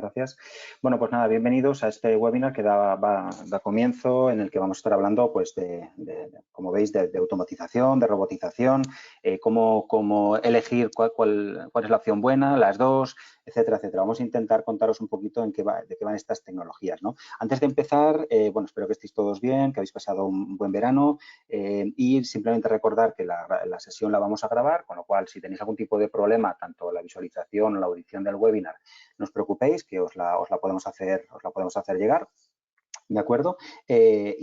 Gracias. Bueno, pues nada, bienvenidos a este webinar que da comienzo, en el que vamos a estar hablando, pues, como veis, de automatización, de robotización, cómo elegir cuál es la opción buena, las dos, etcétera, etcétera. Vamos a intentar contaros un poquito de qué van estas tecnologías, ¿no? Antes de empezar, bueno, espero que estéis todos bien, que habéis pasado un buen verano y simplemente recordar que la sesión la vamos a grabar, con lo cual, si tenéis algún tipo de problema, tanto la visualización o la audición del webinar, no os preocupéis, que os la podemos hacer llegar. ¿De acuerdo? Lo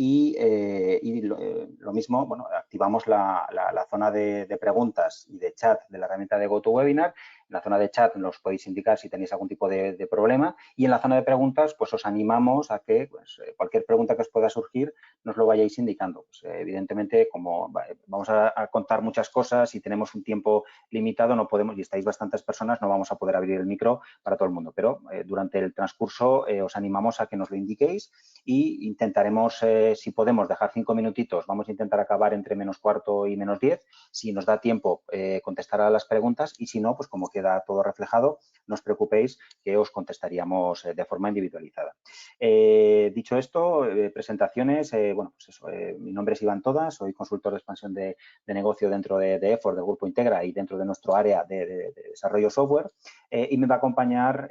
mismo, bueno, activamos la zona de preguntas y de chat de la herramienta de GoToWebinar. En la zona de chat nos podéis indicar si tenéis algún tipo de problema y en la zona de preguntas, pues os animamos a que cualquier pregunta que os pueda surgir nos lo vayáis indicando. Pues, evidentemente, como vamos a contar muchas cosas y tenemos un tiempo limitado, no podemos, y estáis bastantes personas, no vamos a poder abrir el micro para todo el mundo. Pero durante el transcurso os animamos a que nos lo indiquéis y intentaremos, si podemos, dejar 5 minutitos. Vamos a intentar acabar entre -15 y -10. Si nos da tiempo, contestar a las preguntas y si no, pues como queda todo reflejado, no os preocupéis que os contestaríamos de forma individualizada. Dicho esto, presentaciones, bueno, pues eso, mi nombre es Iván Toda, soy consultor de expansión de negocio dentro de EFOR, del Grupo Integra y dentro de nuestro área de desarrollo software y me va a acompañar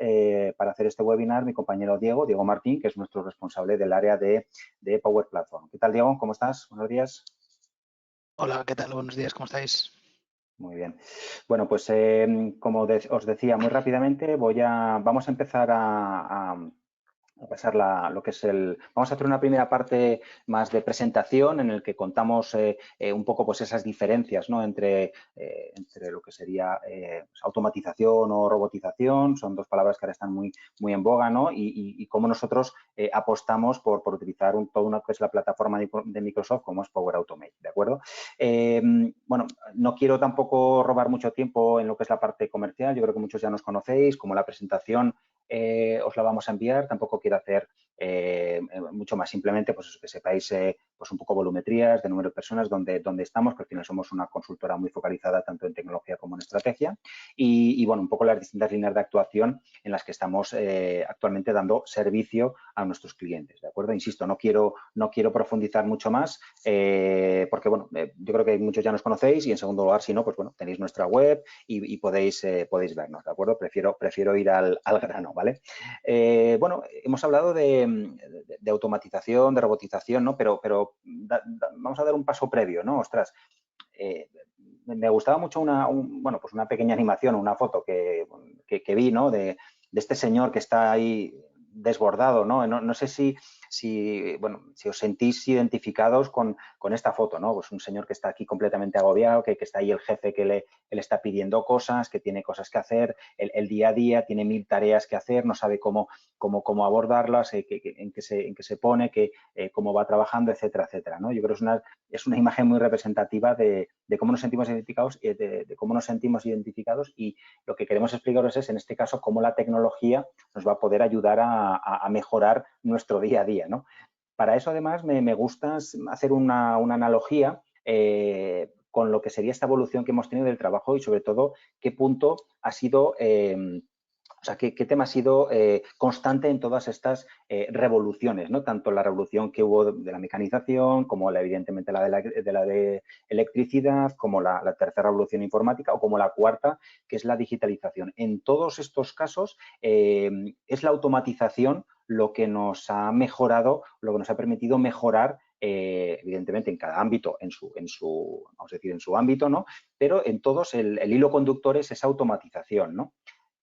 para hacer este webinar mi compañero Diego Martín, que es nuestro responsable del área de Power Platform. ¿Qué tal, Diego? ¿Cómo estás? Buenos días. Hola, ¿qué tal? Buenos días, ¿cómo estáis? Muy bien. Bueno, pues como os decía muy rápidamente, vamos a empezar a pasar lo que es vamos a hacer una primera parte más de presentación en el que contamos un poco pues esas diferencias, ¿no? entre lo que sería automatización o robotización. Son dos palabras que ahora están muy en boga, ¿no? Y cómo nosotros apostamos por utilizar toda una que es la plataforma de Microsoft como es Power Automate, ¿de acuerdo? Bueno, no quiero tampoco robar mucho tiempo en lo que es la parte comercial. Yo creo que muchos ya nos conocéis, como la presentación os la vamos a enviar. Tampoco quiero hacer mucho más, simplemente pues eso, que sepáis pues un poco volumetrías de número de personas donde estamos, que al final somos una consultora muy focalizada tanto en tecnología como en estrategia y bueno, un poco las distintas líneas de actuación en las que estamos actualmente dando servicio a nuestros clientes, ¿de acuerdo? Insisto, no quiero profundizar mucho más porque bueno, yo creo que muchos ya nos conocéis y en segundo lugar, si no, pues bueno, tenéis nuestra web y podéis vernos, ¿de acuerdo? Prefiero ir al grano, ¿vale? Bueno, hemos hablado de automatización, de robotización, ¿no? Pero vamos a dar un paso previo, ¿no? Ostras, me gustaba mucho pues una pequeña animación, una foto que vi, ¿no? De este señor que está ahí desbordado, ¿no? No sé si os sentís identificados con esta foto, ¿no? Pues un señor que está aquí completamente agobiado, que está ahí el jefe que le está pidiendo cosas, que tiene cosas que hacer, el día a día, tiene 1000 tareas que hacer, no sabe cómo abordarlas, en qué se pone, cómo va trabajando, etcétera, etcétera, ¿no? Yo creo que es una imagen muy representativa de cómo nos sentimos identificados, y lo que queremos explicaros es, en este caso, cómo la tecnología nos va a poder ayudar a mejorar nuestro día a día, ¿no? Para eso, además, me gusta hacer una analogía con lo que sería esta evolución que hemos tenido del trabajo y, sobre todo, qué punto ha sido, o sea, qué tema ha sido constante en todas estas revoluciones, ¿no? Tanto la revolución que hubo de la mecanización, como evidentemente la de electricidad, como la tercera revolución informática o como la cuarta, que es la digitalización. En todos estos casos es la automatización lo que nos ha mejorado, lo que nos ha permitido mejorar evidentemente en cada ámbito, vamos a decir, en su ámbito, ¿no? Pero en todos el hilo conductor es esa automatización, ¿no?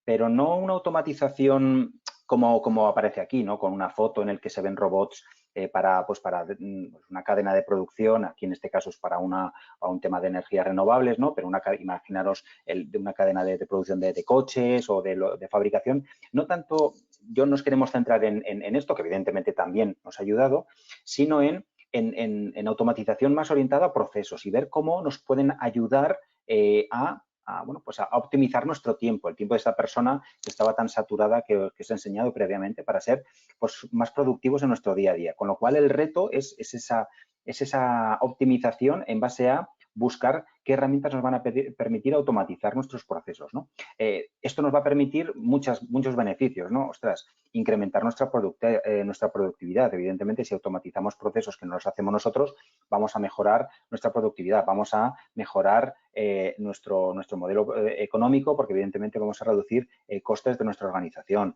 Pero no una automatización como aparece aquí, ¿no? Con una foto en el que se ven robots para una cadena de producción. Aquí en este caso es para un tema de energías renovables, ¿no? Pero imaginaros de una cadena de producción de coches o de fabricación. No tanto, yo nos queremos centrar en esto, que evidentemente también nos ha ayudado, sino en automatización más orientada a procesos y ver cómo nos pueden ayudar a optimizar nuestro tiempo, el tiempo de esta persona que estaba tan saturada que os he enseñado previamente, para ser pues, más productivos en nuestro día a día. Con lo cual, el reto es esa optimización en base a buscar qué herramientas nos van a permitir automatizar nuestros procesos, ¿no? Esto nos va a permitir muchos beneficios, ¿no? Ostras, incrementar nuestra productividad. Evidentemente, si automatizamos procesos que no los hacemos nosotros, vamos a mejorar nuestra productividad, vamos a mejorar nuestro modelo económico, porque evidentemente vamos a reducir costes de nuestra organización.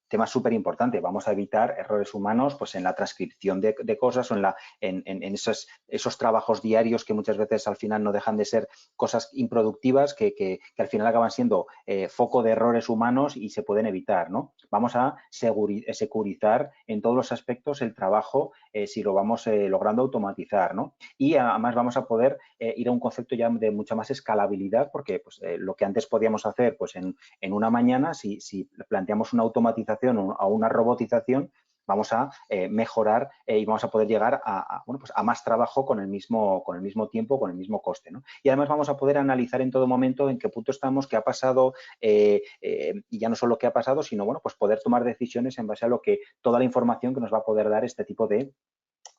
Tema súper importante, vamos a evitar errores humanos pues en la transcripción de cosas o en esos trabajos diarios que muchas veces al final no dejan de ser cosas improductivas que al final acaban siendo foco de errores humanos y se pueden evitar, ¿no? Vamos a securizar en todos los aspectos el trabajo si lo vamos logrando automatizar, ¿no? Y además vamos a poder ir a un concepto ya de mucha más escalabilidad porque pues, lo que antes podíamos hacer pues en una mañana, si planteamos una automatización o una robotización, vamos a mejorar y vamos a poder llegar bueno, pues a más trabajo con el mismo tiempo, con el mismo coste, ¿no? Y además vamos a poder analizar en todo momento en qué punto estamos, qué ha pasado y ya no solo qué ha pasado, sino bueno, pues poder tomar decisiones en base a toda la información que nos va a poder dar este tipo de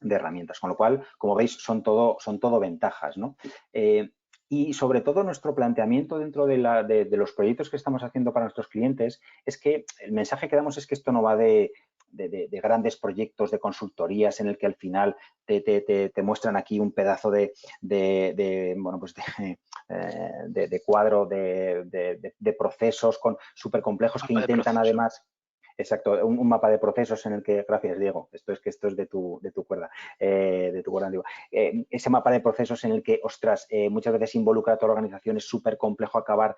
herramientas. Con lo cual, como veis, son todo ventajas, ¿no? Y sobre todo nuestro planteamiento dentro de los proyectos que estamos haciendo para nuestros clientes es que el mensaje que damos es que esto no va de grandes proyectos de consultorías en el que al final te muestran aquí un pedazo de cuadro de procesos súper complejos que intentan además. Exacto, un mapa de procesos en el que, gracias Diego, esto es de tu cuerda, antigua. Ese mapa de procesos en el que, ostras, muchas veces involucra a toda la organización, es súper complejo acabar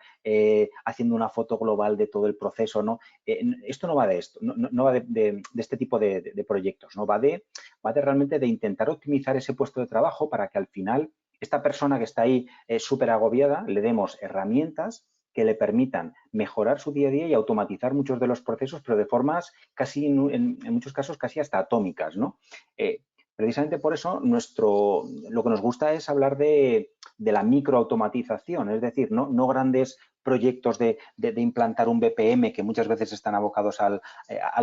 haciendo una foto global de todo el proceso, ¿no? Esto no va de esto, no va de este tipo de proyectos, ¿no? Va de realmente de intentar optimizar ese puesto de trabajo para que al final esta persona que está ahí súper agobiada le demos herramientas que le permitan mejorar su día a día y automatizar muchos de los procesos, pero de formas casi, en muchos casos, casi hasta atómicas, ¿no? Precisamente por eso lo que nos gusta es hablar de la microautomatización, es decir, no grandes proyectos de implantar un BPM que muchas veces están abocados al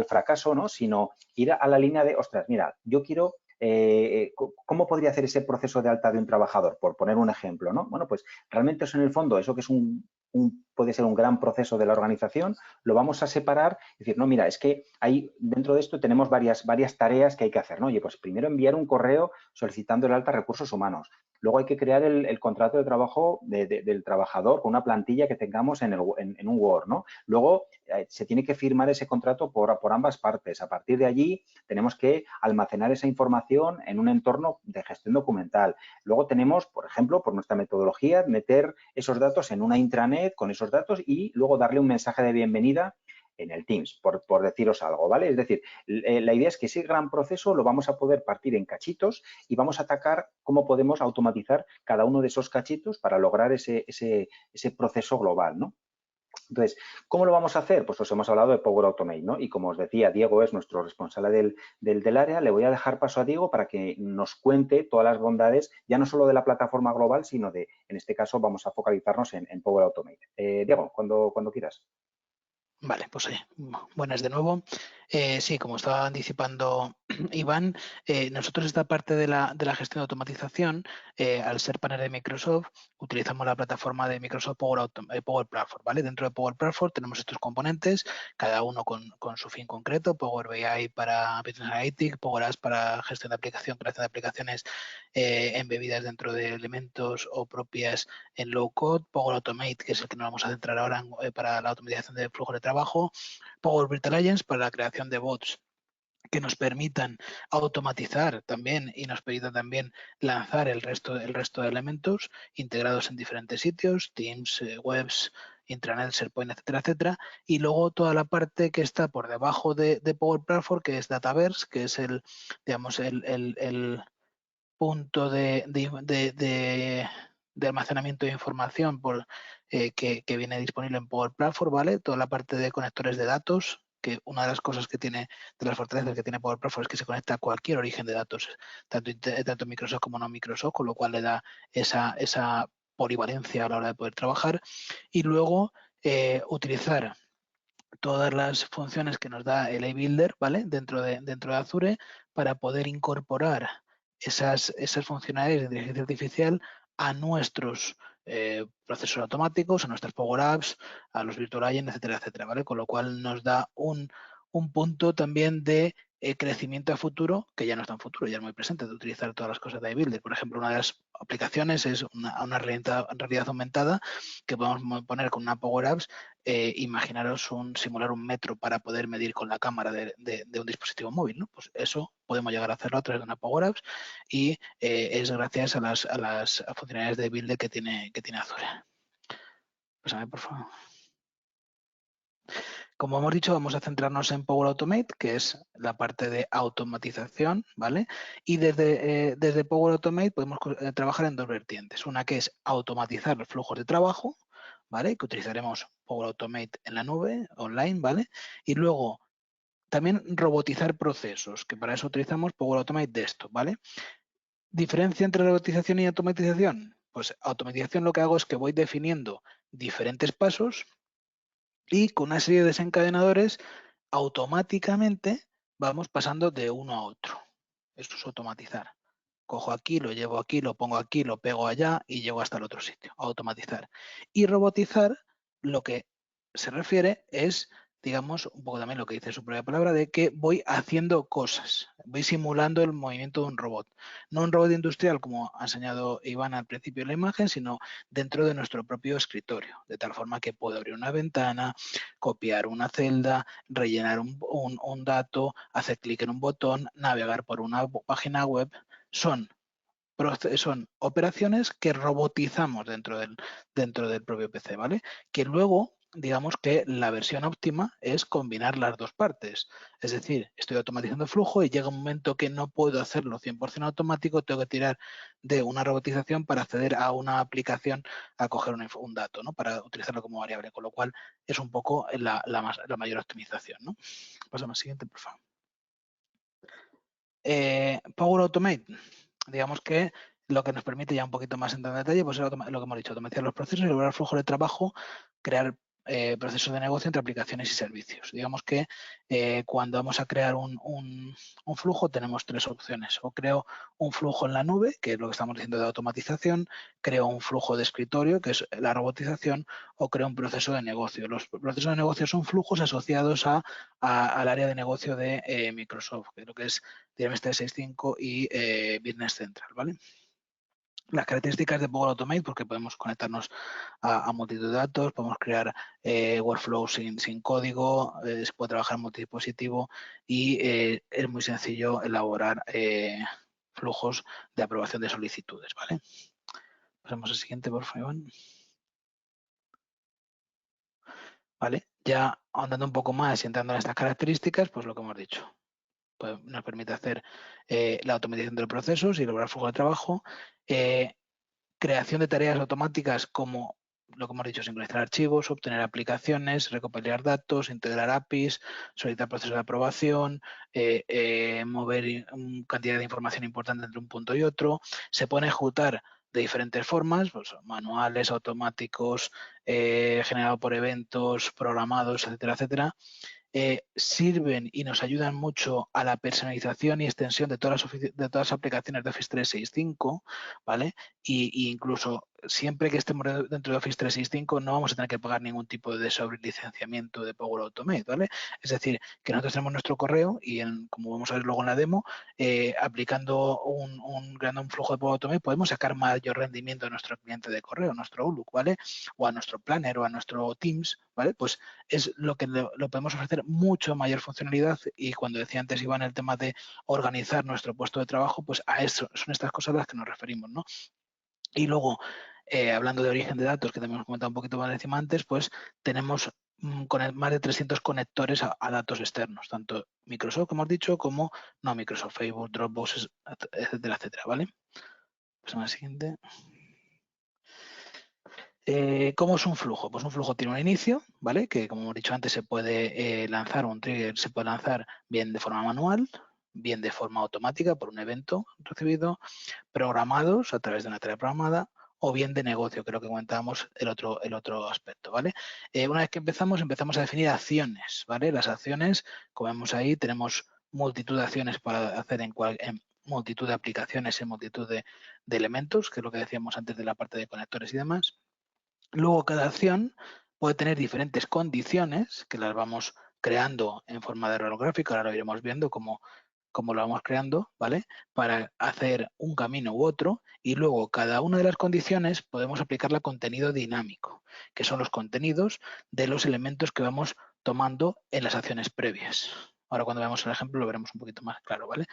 fracaso, ¿no? Sino ir a la línea de, ostras, mira, yo quiero ¿cómo podría hacer ese proceso de alta de un trabajador? Por poner un ejemplo, ¿no? Bueno, pues realmente eso en el fondo, eso que es puede ser un gran proceso de la organización, lo vamos a separar y decir, no, mira, es que ahí dentro de esto tenemos varias tareas que hay que hacer, ¿no? Oye, pues primero enviar un correo solicitando el alta a recursos humanos. Luego hay que crear el contrato de trabajo del trabajador con una plantilla que tengamos en un Word, ¿no? Luego se tiene que firmar ese contrato por ambas partes. A partir de allí tenemos que almacenar esa información en un entorno de gestión documental. Luego tenemos, por ejemplo, por nuestra metodología, meter esos datos en una intranet con esos datos y luego darle un mensaje de bienvenida en el Teams, por deciros algo, ¿vale? Es decir, la idea es que ese gran proceso lo vamos a poder partir en cachitos y vamos a atacar cómo podemos automatizar cada uno de esos cachitos para lograr ese proceso global, ¿no? Entonces, ¿cómo lo vamos a hacer? Pues os hemos hablado de Power Automate, ¿no? Y como os decía, Diego es nuestro responsable del área. Le voy a dejar paso a Diego para que nos cuente todas las bondades, ya no solo de la plataforma global, sino en este caso, vamos a focalizarnos en Power Automate. Diego, cuando quieras. Vale, pues buenas de nuevo. Sí, como estaba anticipando Iván, nosotros esta parte de la gestión de automatización, al ser partner de Microsoft, utilizamos la plataforma de Microsoft Power Platform, ¿vale? Dentro de Power Platform tenemos estos componentes, cada uno con su fin concreto, Power BI para Business Analytics, Power Apps para gestión de aplicación, creación de aplicaciones embebidas dentro de elementos o propias en low code, Power Automate, que es el que nos vamos a centrar ahora para la automatización de flujos de trabajo, Power Virtual Agents para la creación de bots que nos permitan automatizar también y nos permitan también lanzar el resto de elementos integrados en diferentes sitios, Teams, webs, intranet, SharePoint, etcétera, etcétera. Y luego toda la parte que está por debajo de Power Platform, que es Dataverse, que es el punto de almacenamiento de información que viene disponible en Power Platform, ¿vale? Toda la parte de conectores de datos, que una de las cosas que tiene, de las fortalezas que tiene Power Platform es que se conecta a cualquier origen de datos, tanto Microsoft como no Microsoft, con lo cual le da esa polivalencia a la hora de poder trabajar. Y luego utilizar todas las funciones que nos da el iBuilder, ¿vale? Dentro de Azure para poder incorporar esas funcionalidades de inteligencia artificial a nuestros procesos automáticos, a nuestras Power Apps, a los Virtual Agent, etcétera, etcétera, ¿vale? Con lo cual nos da un punto también de crecimiento a futuro, que ya no es tan futuro, ya es muy presente, de utilizar todas las cosas de iBuilder. Por ejemplo, una de las aplicaciones es una realidad aumentada que podemos poner con una Power Apps. Imaginaros simular un metro para poder medir con la cámara de un dispositivo móvil, ¿no? Pues eso podemos llegar a hacerlo a través de una Power Apps y es gracias a las funcionalidades de Builder que tiene Azure. Pásame, por favor. Como hemos dicho, vamos a centrarnos en Power Automate, que es la parte de automatización, ¿vale? Y desde Power Automate podemos trabajar en dos vertientes. Una que es automatizar los flujos de trabajo, ¿vale? Que utilizaremos Power Automate en la nube, online, ¿vale? Y luego también robotizar procesos, que para eso utilizamos Power Automate Desktop, ¿vale? ¿Diferencia entre robotización y automatización? Pues automatización lo que hago es que voy definiendo diferentes pasos y con una serie de desencadenadores automáticamente vamos pasando de uno a otro. Eso es automatizar. Cojo aquí, lo llevo aquí, lo pongo aquí, lo pego allá y llego hasta el otro sitio. Automatizar. Y robotizar lo que se refiere es, digamos, un poco también lo que dice su propia palabra, de que voy haciendo cosas, voy simulando el movimiento de un robot. No un robot industrial, como ha enseñado Iván al principio de la imagen, sino dentro de nuestro propio escritorio, de tal forma que puedo abrir una ventana, copiar una celda, rellenar un dato, hacer clic en un botón, navegar por una página web. Son operaciones que robotizamos dentro del propio PC, ¿vale? Que luego, digamos que la versión óptima es combinar las dos partes. Es decir, estoy automatizando el flujo y llega un momento que no puedo hacerlo 100% automático, tengo que tirar de una robotización para acceder a una aplicación a coger un dato, ¿no? Para utilizarlo como variable, con lo cual es un poco la mayor optimización, ¿no? Pasamos al siguiente, por favor. Power Automate. Digamos que lo que nos permite ya un poquito más entrar en detalle, pues es lo que hemos dicho, automatizar los procesos, elaborar flujo de trabajo, crear procesos de negocio entre aplicaciones y servicios. Digamos que cuando vamos a crear un flujo tenemos tres opciones. O creo un flujo en la nube, que es lo que estamos diciendo de automatización, creo un flujo de escritorio, que es la robotización, o creo un proceso de negocio. Los procesos de negocio son flujos asociados al área de negocio de Microsoft, que es lo que es Dynamics 365 y Business Central, ¿vale? Las características de Power Automate, porque podemos conectarnos a multitud de datos, podemos crear workflows sin código, se puede trabajar en multidispositivo y es muy sencillo elaborar flujos de aprobación de solicitudes, ¿vale? Pasamos al siguiente, por favor. ¿Vale? Ya ahondando un poco más y entrando en estas características, pues lo que hemos dicho. Pues nos permite hacer la automatización de los procesos y elaborar flujo de trabajo, creación de tareas automáticas como lo que hemos dicho, sincronizar archivos, obtener aplicaciones, recopilar datos, integrar APIs, solicitar procesos de aprobación, mover cantidad de información importante entre un punto y otro. Se pueden ejecutar de diferentes formas, pues, manuales, automáticos, generados por eventos, programados, etcétera, etcétera. Sirven y nos ayudan mucho a la personalización y extensión de todas las aplicaciones de Office 365, ¿vale? Y incluso siempre que estemos dentro de Office 365 no vamos a tener que pagar ningún tipo de sobrelicenciamiento de Power Automate, ¿vale? Es decir, que nosotros tenemos nuestro correo y, como vamos a ver luego en la demo, aplicando creando un flujo de Power Automate podemos sacar mayor rendimiento a nuestro cliente de correo, a nuestro Outlook, ¿vale? O a nuestro Planner o a nuestro Teams, ¿vale? Pues es lo que lo podemos ofrecer mucho mayor funcionalidad y cuando decía antes Iván el tema de organizar nuestro puesto de trabajo, pues a eso son estas cosas a las que nos referimos, ¿no? Y luego, hablando de origen de datos, que también hemos comentado un poquito más encima antes, pues tenemos más de 300 conectores a datos externos, tanto Microsoft, como hemos dicho, como no Microsoft, Facebook, Dropbox, etcétera, etcétera, ¿vale? Pasamos al siguiente. ¿Cómo es un flujo? Pues un flujo tiene un inicio, ¿vale? Que como hemos dicho antes se puede lanzar un trigger, se puede lanzar bien de forma manual, bien de forma automática por un evento recibido, programados a través de una tarea programada o bien de negocio, que es lo que comentábamos el otro aspecto, ¿vale? Una vez que empezamos a definir acciones, ¿vale? Las acciones, como vemos ahí, tenemos multitud de acciones para hacer multitud de aplicaciones en multitud de elementos, que es lo que decíamos antes de la parte de conectores y demás. Luego cada acción puede tener diferentes condiciones que las vamos creando en forma de reloj gráfico, ahora lo iremos viendo cómo lo vamos creando, ¿vale? Para hacer un camino u otro, y luego cada una de las condiciones podemos aplicarle contenido dinámico, que son los contenidos de los elementos que vamos tomando en las acciones previas. Ahora cuando veamos el ejemplo lo veremos un poquito más claro, ¿vale?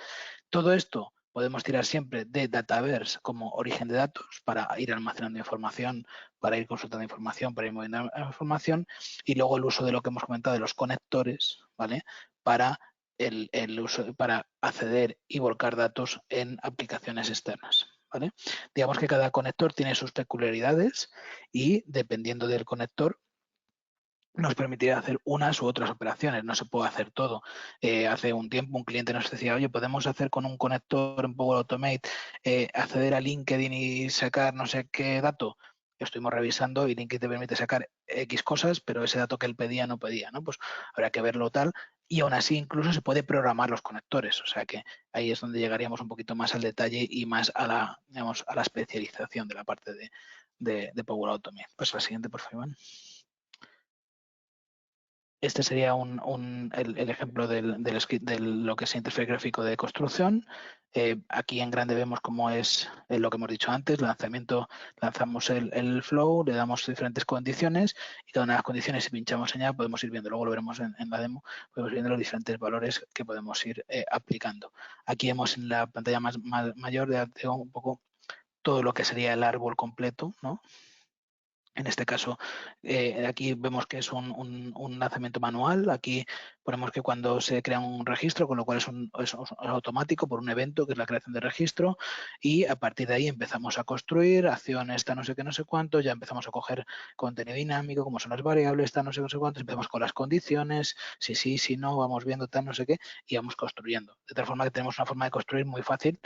Todo esto podemos tirar siempre de Dataverse como origen de datos para ir almacenando información, para ir consultando información, para ir moviendo información, y luego el uso de lo que hemos comentado de los conectores, ¿vale? Para el uso, para acceder y volcar datos en aplicaciones externas, ¿vale? Digamos que cada conector tiene sus peculiaridades y dependiendo del conector nos permitirá hacer unas u otras operaciones, no se puede hacer todo. Hace un tiempo un cliente nos decía, oye, podemos hacer con un conector en Power Automate, acceder a LinkedIn y sacar no sé qué dato. Estuvimos revisando y LinkedIn te permite sacar X cosas, pero ese dato que él pedía no pedía, ¿no? Pues habrá que verlo tal. Y aún así incluso se puede programar los conectores, o sea que ahí es donde llegaríamos un poquito más al detalle y más a la, digamos, a la especialización de la parte de Power Automate. Pues la siguiente, por favor, Iván. Este sería el ejemplo del script de lo que es interfaz gráfico de construcción. Aquí en grande vemos cómo es lo que hemos dicho antes, lanzamiento, lanzamos el flow, le damos diferentes condiciones y cada una de las condiciones, si pinchamos en ella, podemos ir viendo, luego lo veremos en la demo, podemos ir viendo los diferentes valores que podemos ir aplicando. Aquí vemos en la pantalla mayor de un poco todo lo que sería el árbol completo, ¿no? En este caso, aquí vemos que es un lanzamiento manual. Aquí ponemos que cuando se crea un registro, con lo cual es automático por un evento, que es la creación de registro, y a partir de ahí empezamos a construir acciones, esta no sé qué, no sé cuánto, ya empezamos a coger contenido dinámico, como son las variables, esta no sé qué, no sé cuánto, empezamos con las condiciones, si sí, si no, vamos viendo tal, no sé qué, y vamos construyendo. De tal forma que tenemos una forma de construir muy fácil,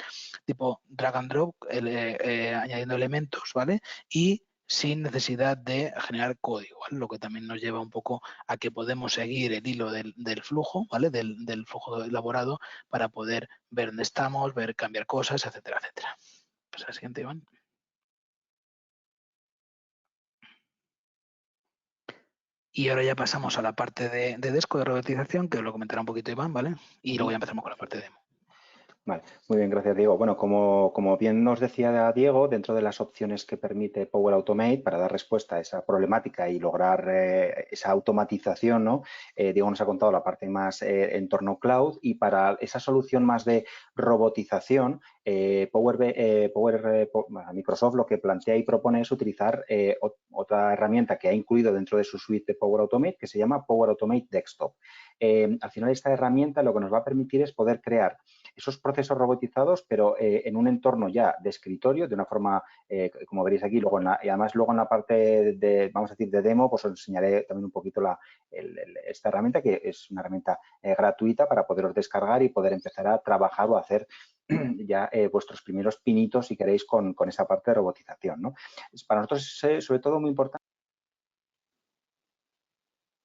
tipo drag and drop, añadiendo elementos, ¿vale? Y sin necesidad de generar código, ¿vale? Lo que también nos lleva un poco a que podemos seguir el hilo del flujo, ¿vale? Del flujo elaborado para poder ver dónde estamos, ver cambiar cosas, etcétera, etcétera. Pues la siguiente, Iván. Y ahora ya pasamos a la parte de Desco, de robotización, que os lo comentará un poquito Iván, ¿vale? Y luego ya empezamos con la parte de demo. Vale, muy bien, gracias Diego. Bueno, como bien nos decía Diego, dentro de las opciones que permite Power Automate para dar respuesta a esa problemática y lograr esa automatización, ¿no? Diego nos ha contado la parte más en torno cloud, y para esa solución más de robotización, Microsoft lo que plantea y propone es utilizar otra herramienta que ha incluido dentro de su suite de Power Automate, que se llama Power Automate Desktop. Al final, esta herramienta lo que nos va a permitir es poder crear esos procesos robotizados, pero en un entorno ya de escritorio, de una forma, como veréis aquí, luego y además luego en la parte de, vamos a decir, de demo, pues os enseñaré también un poquito esta herramienta, que es una herramienta gratuita para poderos descargar y poder empezar a trabajar o a hacer ya vuestros primeros pinitos, si queréis, con esa parte de robotización, ¿no? Para nosotros es sobre todo muy importante.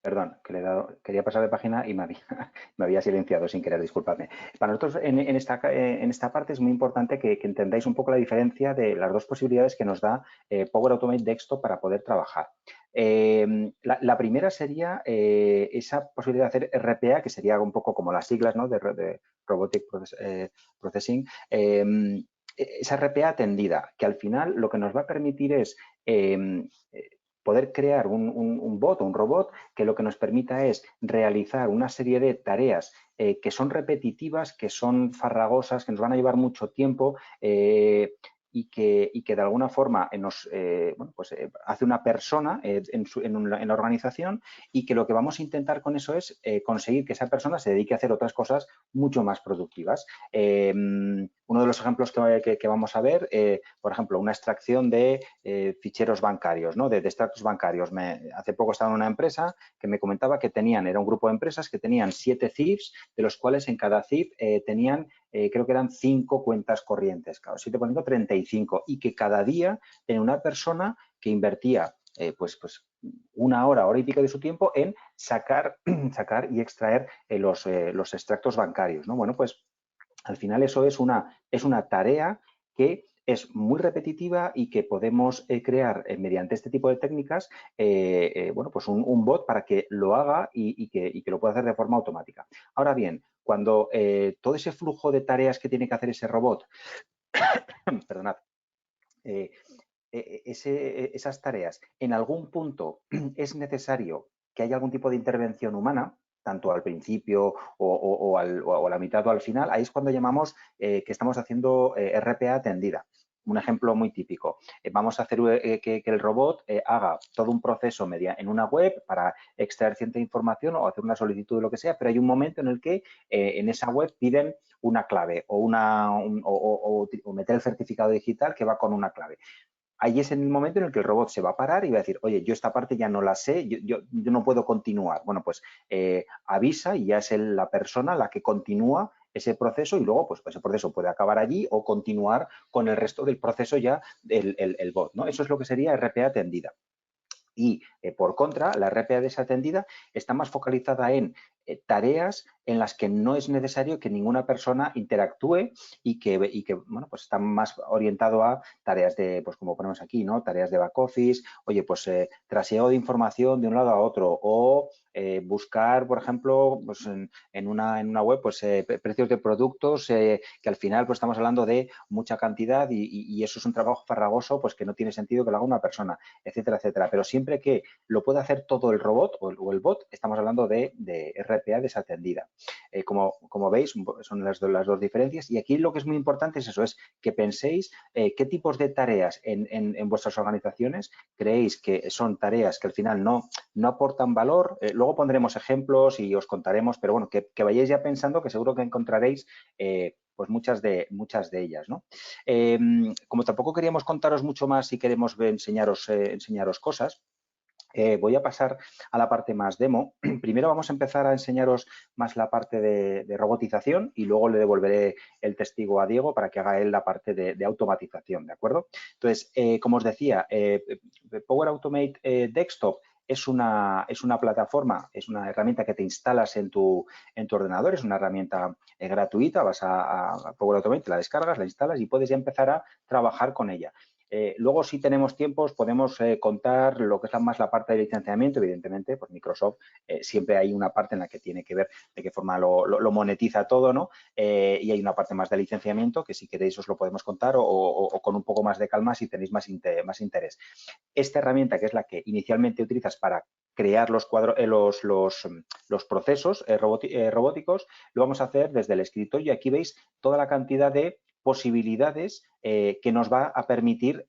Perdón, que le he dado, quería pasar de página y me había silenciado sin querer, disculpadme. Para nosotros en esta parte es muy importante que entendáis un poco la diferencia de las dos posibilidades que nos da Power Automate Desktop para poder trabajar. La primera sería esa posibilidad de hacer RPA, que sería un poco como las siglas, ¿no? de Robotic Processing. Esa RPA atendida, que al final lo que nos va a permitir es poder crear un bot o un robot que lo que nos permita es realizar una serie de tareas que son repetitivas, que son farragosas, que nos van a llevar mucho tiempo y que de alguna forma hace una persona en la organización, y que lo que vamos a intentar con eso es conseguir que esa persona se dedique a hacer otras cosas mucho más productivas. Uno de los ejemplos que vamos a ver, por ejemplo, una extracción de ficheros bancarios, ¿no? de extractos bancarios. Hace poco estaba en una empresa que me comentaba que era un grupo de empresas que tenían 7 CIFs, de los cuales en cada CIF tenían, creo que eran 5 cuentas corrientes, claro, 7 por 5, 35, y que cada día tenía una persona que invertía pues una hora y pico de su tiempo en sacar y extraer los extractos bancarios, ¿no? Bueno, pues Al final eso es una tarea que es muy repetitiva y que podemos crear mediante este tipo de técnicas bueno, pues un bot para que lo haga y que lo pueda hacer de forma automática. Ahora bien, cuando todo ese flujo de tareas que tiene que hacer ese robot, perdonad, esas tareas, en algún punto es necesario que haya algún tipo de intervención humana, tanto al principio o a la mitad o al final, ahí es cuando llamamos que estamos haciendo RPA atendida. Un ejemplo muy típico. Vamos a hacer que el robot haga todo un proceso en una web para extraer cierta información o hacer una solicitud de lo que sea, pero hay un momento en el que en esa web piden una clave o meter el certificado digital que va con una clave. Ahí es en el momento en el que el robot se va a parar y va a decir, oye, yo esta parte ya no la sé, yo no puedo continuar. Bueno, pues avisa y ya es la persona la que continúa ese proceso y luego pues ese proceso puede acabar allí o continuar con el resto del proceso ya el bot, ¿no? Eso es lo que sería RPA atendida. Y, por contra, la RPA desatendida está más focalizada en tareas en las que no es necesario que ninguna persona interactúe y que bueno, pues está más orientado a tareas de, pues como ponemos aquí, ¿no? Tareas de back office, oye, pues traseo de información de un lado a otro o buscar, por ejemplo, pues en una web, pues precios de productos que al final pues estamos hablando de mucha cantidad y eso es un trabajo farragoso pues que no tiene sentido que lo haga una persona, etcétera, etcétera. Pero siempre que lo pueda hacer todo el robot o el bot, estamos hablando de RPA desatendida. Como veis, son las dos diferencias y aquí lo que es muy importante es eso, es que penséis qué tipos de tareas en vuestras organizaciones creéis que son tareas que al final no aportan valor. Luego pondremos ejemplos y os contaremos, pero bueno, que vayáis ya pensando que seguro que encontraréis pues muchas de ellas, ¿no? Como tampoco queríamos contaros mucho más y queremos enseñaros cosas, voy a pasar a la parte más demo. Primero vamos a empezar a enseñaros más la parte de robotización y luego le devolveré el testigo a Diego para que haga él la parte de automatización, ¿de acuerdo? Entonces, como os decía, Power Automate Desktop es una plataforma, es una herramienta que te instalas en tu ordenador, es una herramienta gratuita, vas a Power Automate, la descargas, la instalas y puedes ya empezar a trabajar con ella. Luego, si tenemos tiempos, podemos contar lo que es más la parte de licenciamiento. Evidentemente, pues Microsoft siempre hay una parte en la que tiene que ver de qué forma lo monetiza todo, ¿no? Y hay una parte más de licenciamiento que si queréis os lo podemos contar o con un poco más de calma si tenéis más interés. Esta herramienta, que es la que inicialmente utilizas para crear los procesos robóticos, lo vamos a hacer desde el escritorio y aquí veis toda la cantidad de posibilidades que nos va a permitir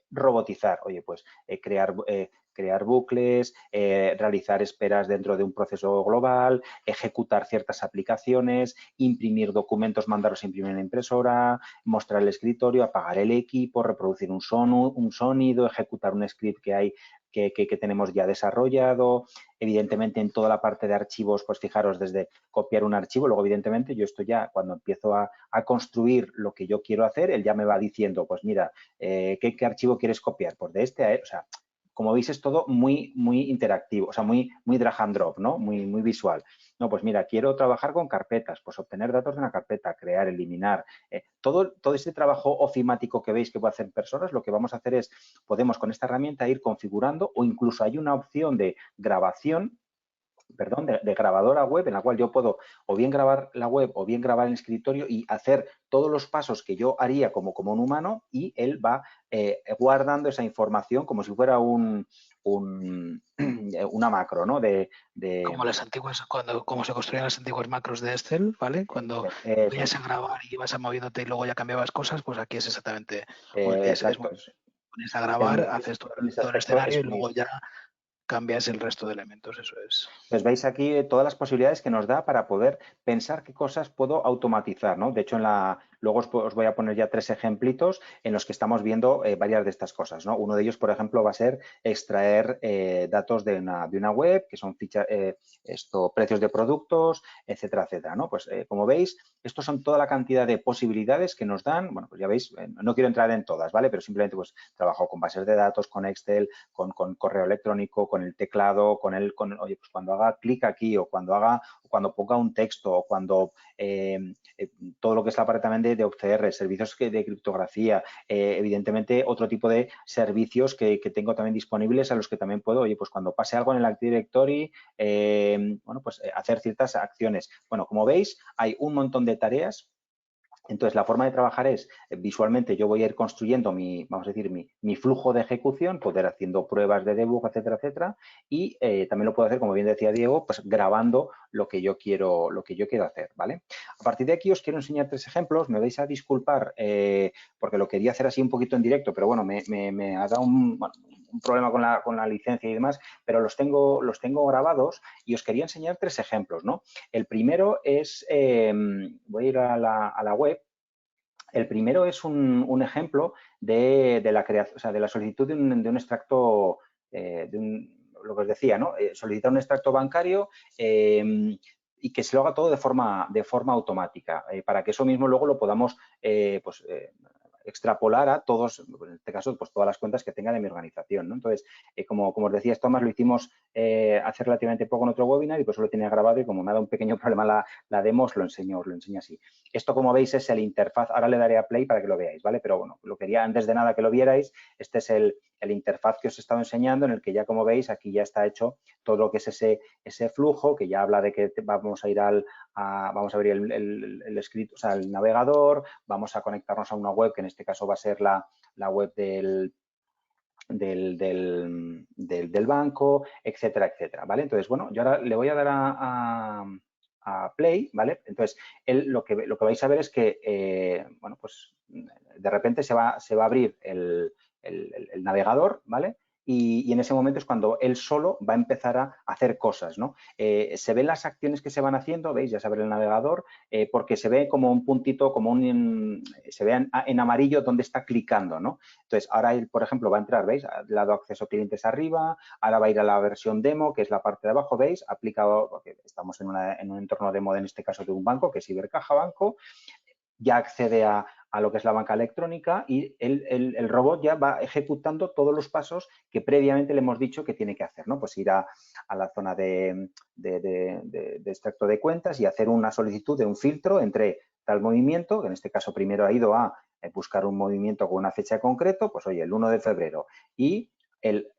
robotizar. Oye, pues crear bucles, realizar esperas dentro de un proceso global, ejecutar ciertas aplicaciones, imprimir documentos, mandarlos a imprimir en la impresora, mostrar el escritorio, apagar el equipo, reproducir un sonido, ejecutar un script que hay que tenemos ya desarrollado. Evidentemente, en toda la parte de archivos, pues fijaros, desde copiar un archivo, luego evidentemente yo esto ya cuando empiezo a construir lo que yo quiero hacer, él ya me va diciendo, pues mira, ¿qué archivo quieres copiar? Pues de o sea, como veis es todo muy interactivo, o sea, muy drag and drop, ¿no? Muy visual. No, pues mira, quiero trabajar con carpetas, pues obtener datos de una carpeta, crear, eliminar. Todo este trabajo ofimático que veis que puede hacer personas, lo que vamos a hacer es, podemos con esta herramienta ir configurando o incluso hay una opción de grabación, perdón, de grabadora web en la cual yo puedo o bien grabar la web o bien grabar el escritorio y hacer todos los pasos que yo haría como un humano y él va guardando esa información como si fuera una macro, ¿no? Como las antiguas, como se construían las antiguas macros de Excel, ¿vale? Cuando venías a grabar y ibas a moviéndote y luego ya cambiabas cosas, pues aquí es exactamente, exacto. pones a grabar, haces todo el escenario y luego ya cambias el resto de elementos, eso es. Pues veis aquí todas las posibilidades que nos da para poder pensar qué cosas puedo automatizar, ¿no? De hecho, luego os voy a poner ya 3 ejemplitos en los que estamos viendo varias de estas cosas, ¿no? Uno de ellos, por ejemplo, va a ser extraer datos de una web, que son precios de productos, etcétera, etcétera, ¿no? Pues como veis, estos son toda la cantidad de posibilidades que nos dan, bueno, pues ya veis, no quiero entrar en todas, ¿vale? Pero simplemente pues trabajo con bases de datos, con Excel, con correo electrónico, con con el teclado, oye, pues cuando haga clic aquí o cuando ponga un texto o cuando todo lo que es la parte también de OCR, servicios de criptografía, evidentemente otro tipo de servicios que tengo también disponibles a los que también puedo, oye, pues cuando pase algo en el Active Directory, bueno, pues hacer ciertas acciones. Bueno, como veis, hay un montón de tareas. Entonces, la forma de trabajar es, visualmente yo voy a ir construyendo vamos a decir, mi flujo de ejecución, poder haciendo pruebas de debug, etcétera, etcétera, y también lo puedo hacer, como bien decía Diego, pues grabando lo que yo quiero hacer, ¿vale? A partir de aquí os quiero enseñar 3 ejemplos, me vais a disculpar porque lo quería hacer así un poquito en directo, pero bueno, me ha dado un problema con la licencia y demás, pero los tengo grabados y os quería enseñar 3 ejemplos, ¿no? El primero es, voy a ir a la web. El primero es un ejemplo de la creación, o sea, de la solicitud de un extracto, lo que os decía, ¿no? Solicitar un extracto bancario y que se lo haga todo de forma automática, para que eso mismo luego lo podamos extrapolar a todos, en este caso, pues todas las cuentas que tenga de mi organización, ¿no? Entonces, como os decía, esto más lo hicimos hace relativamente poco en otro webinar y por eso lo tenía grabado y como me ha dado un pequeño problema la demo, os lo enseño así. Esto, como veis, es el interfaz. Ahora le daré a play para que lo veáis, ¿vale? Pero bueno, lo quería antes de nada que lo vierais. Este es el interfaz que os he estado enseñando, en el que ya, como veis, aquí ya está hecho todo lo que es ese flujo, que ya habla de que vamos a ir vamos a abrir el escrito, o sea, el navegador, vamos a conectarnos a una web, que en este caso va a ser la web del banco, etcétera, etcétera, ¿vale? Entonces, bueno, yo ahora le voy a dar a play, ¿vale? Entonces, lo que vais a ver es que, bueno, pues de repente se va a abrir el navegador, ¿vale? Y en ese momento es cuando él solo va a empezar a hacer cosas, ¿no? Se ven las acciones que se van haciendo, ¿veis? Ya se abre el navegador, porque se ve como un puntito, se ve en amarillo donde está clicando, ¿no? Entonces, ahora él, por ejemplo, va a entrar, ¿veis? Le ha dado acceso a clientes arriba, ahora va a ir a la versión demo, que es la parte de abajo, ¿veis? Aplicado, porque estamos en un entorno demo, en este caso de un banco, que es Ibercaja Banco, ya accede a lo que es la banca electrónica y el robot ya va ejecutando todos los pasos que previamente le hemos dicho que tiene que hacer, ¿no? Pues ir a la zona de extracto de cuentas y hacer una solicitud de un filtro entre tal movimiento, que en este caso primero ha ido a buscar un movimiento con una fecha concreta, pues oye, el 1 de febrero, y el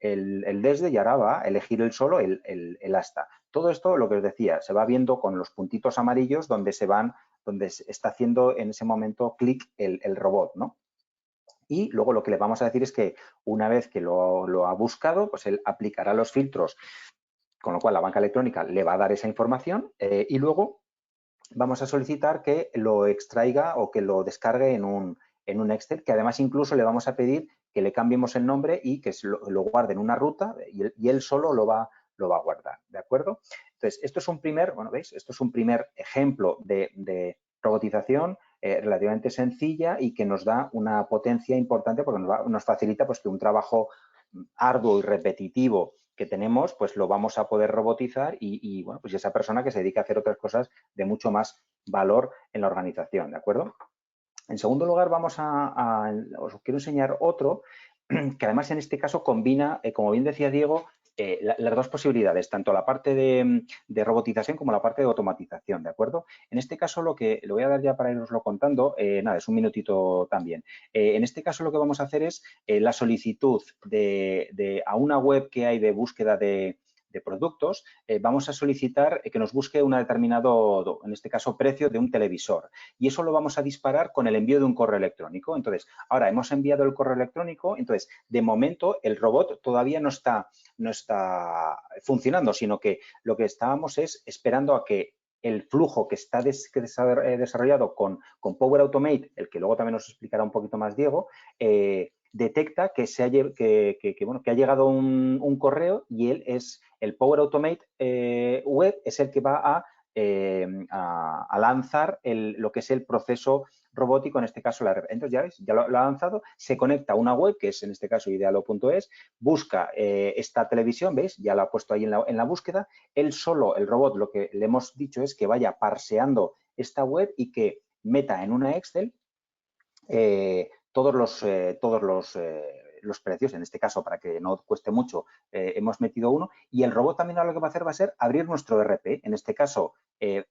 desde, y ahora va a elegir el solo el hasta. Todo esto, lo que os decía, se va viendo con los puntitos amarillos donde está haciendo en ese momento clic el robot, ¿no? Y luego lo que le vamos a decir es que una vez que lo ha buscado, pues él aplicará los filtros, con lo cual la banca electrónica le va a dar esa información y luego vamos a solicitar que lo extraiga o que lo descargue en un Excel, que además incluso le vamos a pedir que le cambiemos el nombre y que lo guarde en una ruta y él solo lo va a guardar, ¿de acuerdo? Entonces, esto es un primer, bueno, ¿veis? Esto es un primer ejemplo de robotización relativamente sencilla y que nos da una potencia importante porque nos facilita pues que un trabajo arduo y repetitivo que tenemos, pues lo vamos a poder robotizar y bueno, pues esa persona que se dedica a hacer otras cosas de mucho más valor en la organización, ¿de acuerdo? En segundo lugar, os quiero enseñar otro que además en este caso combina, como bien decía Diego, las dos posibilidades, tanto la parte de robotización como la parte de automatización, ¿de acuerdo? En este caso, lo que le voy a dar ya para iroslo contando, nada, es un minutito también. En este caso, lo que vamos a hacer es la solicitud a una web que hay de búsqueda de productos, vamos a solicitar que nos busque un determinado, en este caso, precio de un televisor. Y eso lo vamos a disparar con el envío de un correo electrónico. Entonces, ahora hemos enviado el correo electrónico, entonces, de momento, el robot todavía no está funcionando, sino que lo que estábamos es esperando a que el flujo que está desarrollado con Power Automate, el que luego también nos explicará un poquito más Diego, detecta que ha llegado un correo y el Power Automate web es el que va a lanzar lo que es el proceso robótico, en este caso la red. Entonces, ya veis, ya lo ha lanzado, se conecta a una web, que es en este caso idealo.es, busca esta televisión, ¿veis? Ya la ha puesto ahí en la búsqueda. Él solo, el robot, lo que le hemos dicho es que vaya parseando esta web y que meta en una Excel todos los los precios, en este caso para que no cueste mucho, hemos metido uno, y el robot también lo que va a hacer va a ser abrir nuestro ERP. En este caso,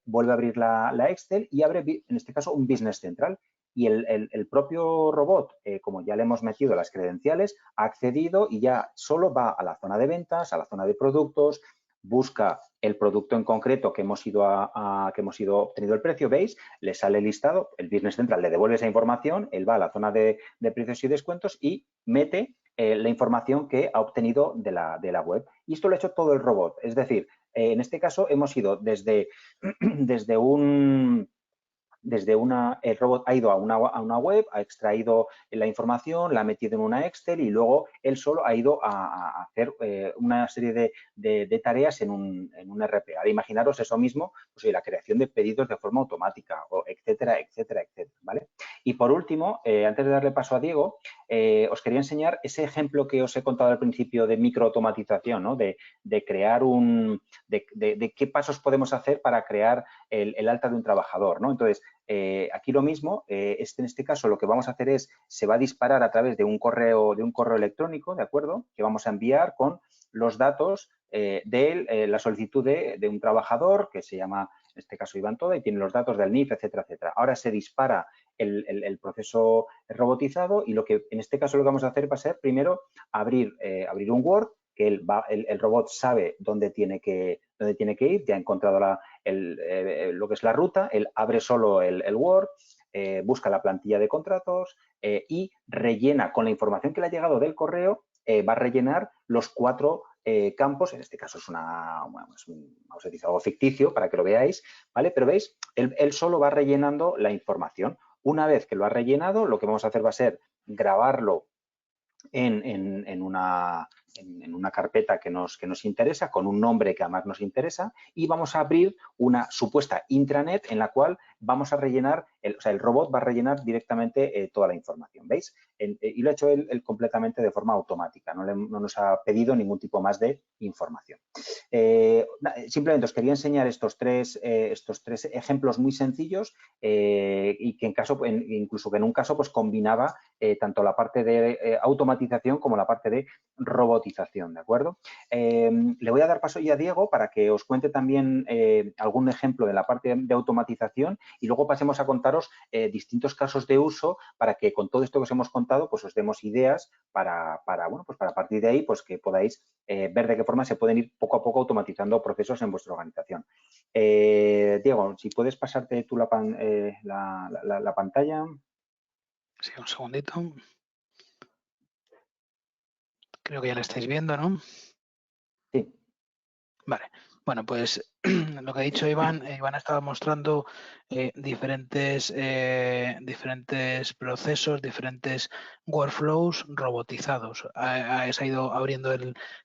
vuelve a abrir la Excel y abre, en este caso, un Business Central. Y el propio robot, como ya le hemos metido las credenciales, ha accedido y ya solo va a la zona de ventas, a la zona de productos, busca el producto en concreto que hemos ido obtenido el precio, ¿veis? Le sale listado, el Business Central le devuelve esa información, él va a la zona de precios y descuentos y mete la información que ha obtenido de la web. Y esto lo ha hecho todo el robot. Es decir, en este caso hemos ido desde el robot ha ido a una web, ha extraído la información, la ha metido en una Excel y luego él solo ha ido a hacer una serie de tareas en un RP. Ahora imaginaros eso mismo, pues, la creación de pedidos de forma automática, etcétera, etcétera, etcétera, ¿vale? Y por último, antes de darle paso a Diego, os quería enseñar ese ejemplo que os he contado al principio de microautomatización, ¿no? De crear de qué pasos podemos hacer para crear el alta de un trabajador, ¿no? Entonces, aquí lo mismo, en este caso lo que vamos a hacer es, se va a disparar a través de un correo electrónico, ¿de acuerdo? Que vamos a enviar con los datos de la solicitud de un trabajador que se llama, en este caso, Iván Toda, y tiene los datos del NIF, etcétera, etcétera. Ahora se dispara el proceso robotizado y en este caso lo que vamos a hacer va a ser primero abrir un Word, que el robot sabe dónde tiene que ir, ya ha encontrado lo que es la ruta, él abre solo el Word, busca la plantilla de contratos y rellena con la información que le ha llegado del correo, va a rellenar los 4 campos, en este caso vamos a decir algo ficticio para que lo veáis, ¿vale? Pero veis, él solo va rellenando la información. Una vez que lo ha rellenado, lo que vamos a hacer va a ser grabarlo en una carpeta que nos interesa, con un nombre que además nos interesa, y vamos a abrir una supuesta intranet en la cual vamos a rellenar, el robot va a rellenar directamente toda la información, ¿veis? Y lo ha hecho él completamente de forma automática, no nos ha pedido ningún tipo más de información. Simplemente os quería enseñar estos tres ejemplos muy sencillos y que incluso que en un caso pues combinaba tanto la parte de automatización como la parte de robotización, ¿de acuerdo? Le voy a dar paso ya a Diego para que os cuente también algún ejemplo de la parte de automatización y luego pasemos a contaros distintos casos de uso para que con todo esto que os hemos contado pues os demos ideas para partir de ahí pues que podáis ver de qué forma se pueden ir poco a poco automatizando procesos en vuestra organización. Diego, si puedes pasarte tú la pantalla. Sí, un segundito. Creo que ya la estáis viendo, ¿no? Sí. Vale. Bueno, pues lo que ha dicho Iván, Iván estaba mostrando diferentes procesos, diferentes workflows robotizados. Se ha ido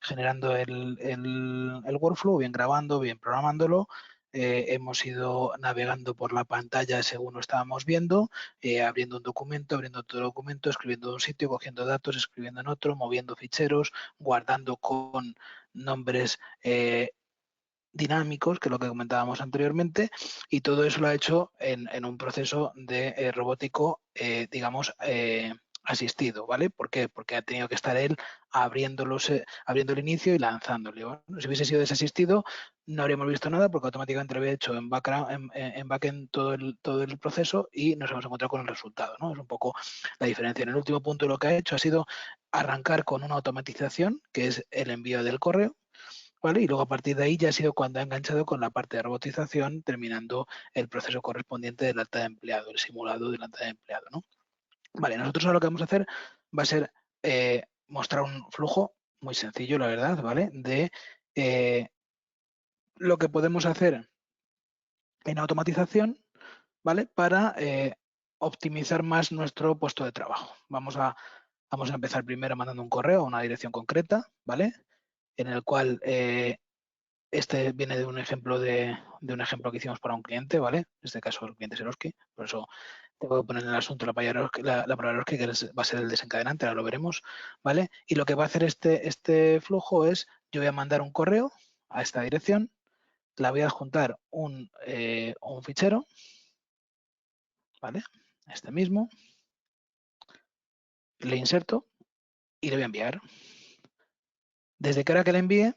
generando el workflow, bien grabando, bien programándolo. Hemos ido navegando por la pantalla según lo estábamos viendo, abriendo un documento, abriendo otro documento, escribiendo en un sitio, cogiendo datos, escribiendo en otro, moviendo ficheros, guardando con nombres dinámicos, que es lo que comentábamos anteriormente, y todo eso lo ha hecho en un proceso de robótico, digamos, asistido, ¿vale? ¿Por qué? Porque ha tenido que estar él abriendo el inicio y lanzándole. Bueno, si hubiese sido desasistido, no habríamos visto nada porque automáticamente lo había hecho en backend todo el proceso y nos hemos encontrado con el resultado, ¿no? Es un poco la diferencia. En el último punto lo que ha hecho ha sido arrancar con una automatización, que es el envío del correo, ¿vale? Y luego a partir de ahí ya ha sido cuando ha enganchado con la parte de robotización, terminando el proceso correspondiente del alta de empleado, el simulado del alta de empleado, ¿no? Vale, nosotros ahora lo que vamos a hacer va a ser mostrar un flujo muy sencillo, la verdad, ¿vale? De lo que podemos hacer en automatización, ¿vale? Para optimizar más nuestro puesto de trabajo. Vamos a empezar primero mandando un correo a una dirección concreta, ¿vale? En el cual este viene de un ejemplo que hicimos para un cliente, ¿vale? En este caso el cliente es Eroski, por eso tengo que poner en el asunto la palabra Eroski, que va a ser el desencadenante, ahora lo veremos, ¿vale? Y lo que va a hacer este flujo es, yo voy a mandar un correo a esta dirección, la voy a adjuntar un fichero, ¿vale? Este mismo, le inserto y le voy a enviar. Desde que ahora que le envíe,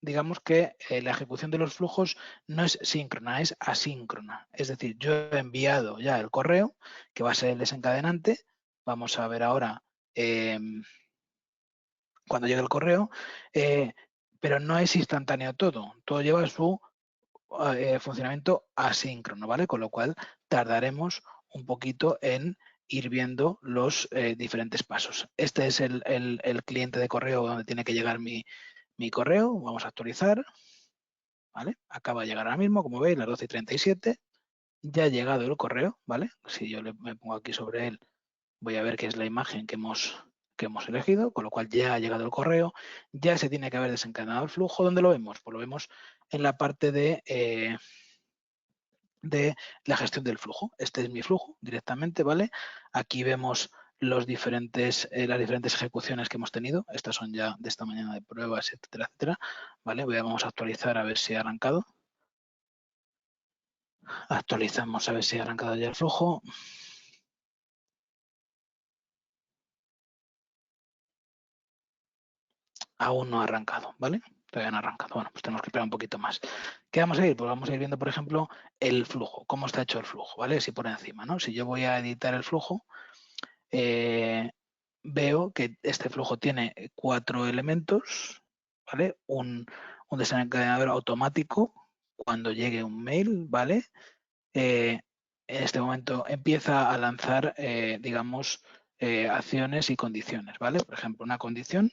digamos que la ejecución de los flujos no es síncrona, es asíncrona. Es decir, yo he enviado ya el correo, que va a ser el desencadenante. Vamos a ver ahora cuando llegue el correo, pero no es instantáneo todo. Todo lleva su funcionamiento asíncrono, ¿vale? Con lo cual tardaremos un poquito en ir viendo los diferentes pasos. Este es el cliente de correo donde tiene que llegar mi correo. Vamos a actualizar. ¿Vale? Acaba de llegar ahora mismo, como veis, las 12:37. Ya ha llegado el correo, ¿vale? Si yo me pongo aquí sobre él, voy a ver que es la imagen que hemos elegido, con lo cual ya ha llegado el correo, ya se tiene que haber desencadenado el flujo. ¿Dónde lo vemos? Pues lo vemos en la parte de la gestión del flujo. Este es mi flujo directamente, ¿vale? Aquí vemos las diferentes ejecuciones que hemos tenido. Estas son ya de esta mañana de pruebas, etcétera, etcétera. ¿Vale? Vamos a actualizar a ver si ha arrancado. Actualizamos a ver si ha arrancado ya el flujo. Aún no ha arrancado, ¿vale? Todavía no ha arrancado. Bueno, pues tenemos que esperar un poquito más. ¿Qué vamos a ir? Pues vamos a ir viendo, por ejemplo, el flujo, cómo está hecho el flujo, ¿vale? Si por encima, ¿no? Si yo voy a editar el flujo, veo que este flujo tiene 4 elementos, ¿vale? Un desencadenador automático cuando llegue un mail, ¿vale? En este momento empieza a lanzar, digamos, acciones y condiciones, ¿vale? Por ejemplo, una condición,